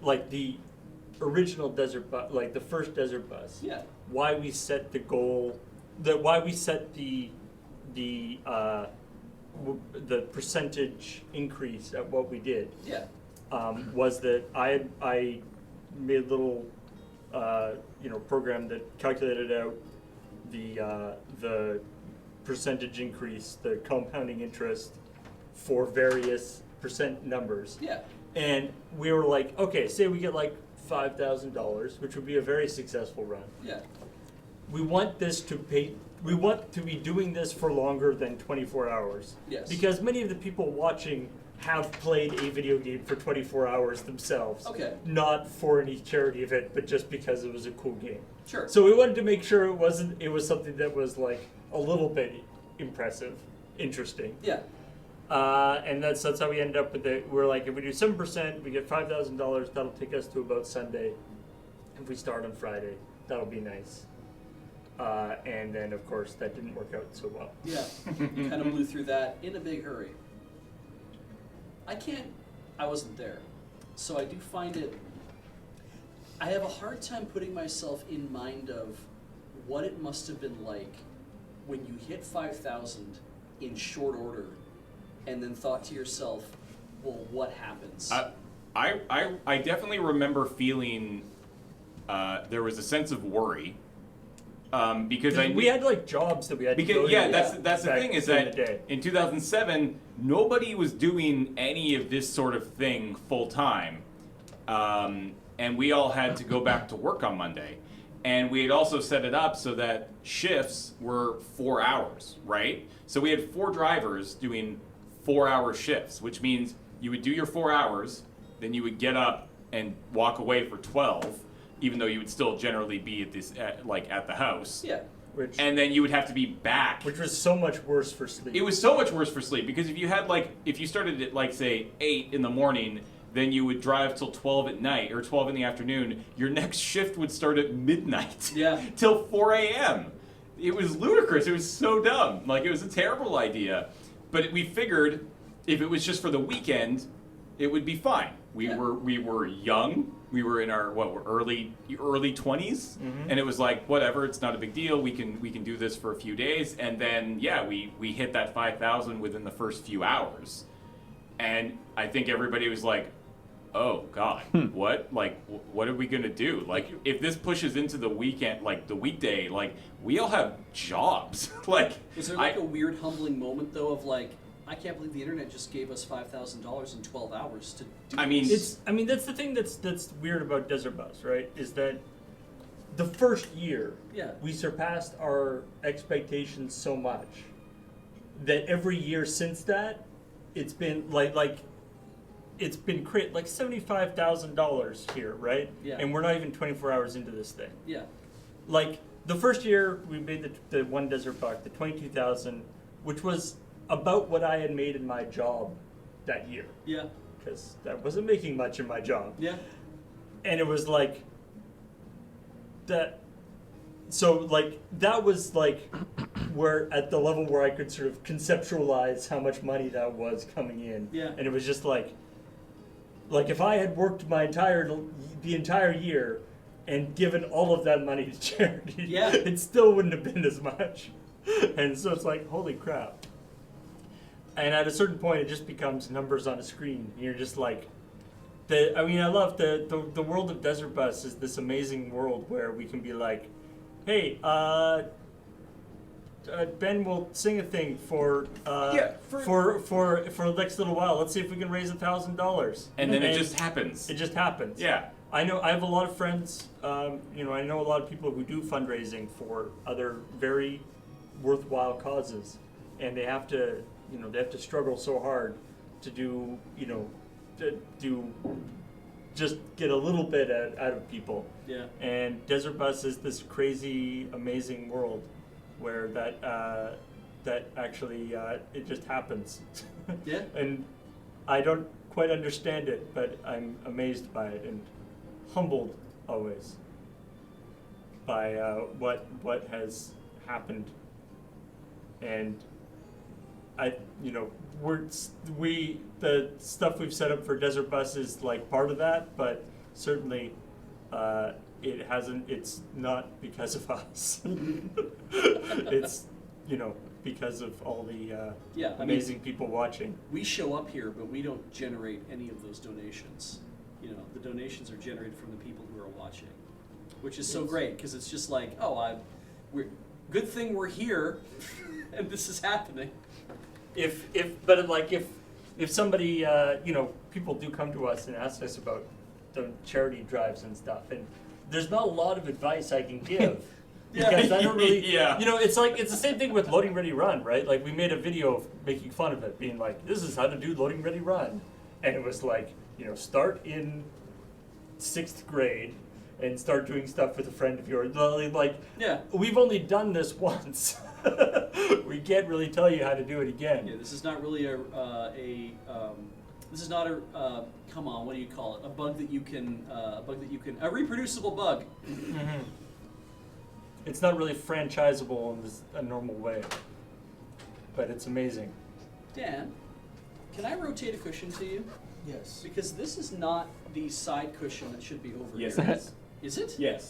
like the original desert bus, like the first desert bus. Yeah. Why we set the goal, why we set the percentage increase at what we did. Yeah. Was that I made a little program that calculated out the percentage increase, the compounding interest for various percent numbers. Yeah. And we were like, okay, say we get like $5,000, which would be a very successful run. Yeah. We want this to pay. We want to be doing this for longer than 24 hours. Yes. Because many of the people watching have played a video game for 24 hours themselves. Okay. Not for any charity event, but just because it was a cool game. Sure. So we wanted to make sure it was something that was like a little bit impressive, interesting. Yeah. And that's how we ended up with it. We're like, if we do 7%, we get $5,000. That'll take us to about Sunday. If we start on Friday, that'll be nice. And then, of course, that didn't work out so well. Yeah, you kind of blew through that in a big hurry. I wasn't there, so I do find it, I have a hard time putting myself in mind of what it must have been like when you hit 5,000 in short order and then thought to yourself, well, what happens? I definitely remember feeling there was a sense of worry. Because we had like jobs that we had to go to. That's the thing is that in 2007 nobody was doing any of this sort of thing full time, and we all had to go back to work on Monday, and we had also set it up so that shifts were 4 hours, right? So we had 4 drivers doing 4-hour shifts, which means you would do your 4 hours, then you would get up and walk away for 12. Even though you would still generally be at the house. Yeah. And then you would have to be back. Which was so much worse for sleep. It was so much worse for sleep because if you started at say 8 in the morning, then you would drive till 12 at night or 12 in the afternoon. Your next shift would start at midnight. Yeah. Till 4 a.m. It was ludicrous. It was so dumb. Like, it was a terrible idea. But we figured if it was just for the weekend, it would be fine. We were young. We were in our early 20s, and it was like, whatever, it's not a big deal. We can do this for a few days, and then we hit that 5,000 within the first few hours, and I think everybody was like, oh God, what are we gonna do? Like, if this pushes into the weekend, like the weekday, like we all have jobs. Like, was there like a weird humbling moment though of like, I can't believe the internet just gave us $5,000 in 12 hours to do this. That's the thing that's weird about Desert Bus, right? Is that the first year we surpassed our expectations so much that every year since that it's been like it's been like $75,000 here, right? Yeah. And we're not even 24 hours into this thing. Yeah. Like the first year we made the one Desert Buck, the 22,000, which was about what I had made in my job that year. Yeah. Because I wasn't making much in my job. Yeah. And it was like that. So like that was like where at the level where I could sort of conceptualize how much money that was coming in. Yeah. And it was just like if I had worked the entire year and given all of that money to charity, it still wouldn't have been as much. And so it's like, holy crap. And at a certain point, it just becomes numbers on a screen. You're just like, I love the world of Desert Bus is this amazing world where we can be like, hey, Ben will sing a thing for the next little while. Let's see if we can raise $1,000. And then it just happens. It just happens. Yeah. I have a lot of friends. I know a lot of people who do fundraising for other very worthwhile causes, and they have to struggle so hard to do just get a little bit out of people. Yeah. And Desert Bus is this crazy, amazing world where that actually it just happens. Yeah. And I don't quite understand it, but I'm amazed by it and humbled always by what has happened. And the stuff we've set up for Desert Bus is like part of that, but certainly it hasn't. It's not because of us. It's because of all the amazing people watching. We show up here, but we don't generate any of those donations. The donations are generated from the people who are watching, which is so great because it's just like, good thing we're here, and this is happening. If somebody, people do come to us and ask us about the charity drives and stuff, and there's not a lot of advice I can give. Because I don't really, it's the same thing with Loading Ready Run, right? Like we made a video of making fun of it, being like, this is how to do Loading Ready Run. And it was like, start in 6th grade and start doing stuff with a friend of yours. Like, we've only done this once. We can't really tell you how to do it again. Yeah, this is not really this is not a, come on, what do you call it? A a reproducible bug. Mm-hmm. It's not really franchisable in a normal way, but it's amazing. Dan, can I rotate a cushion to you? Yes. Because this is not the side cushion that should be over Yes, here. it is. Is it? Yes.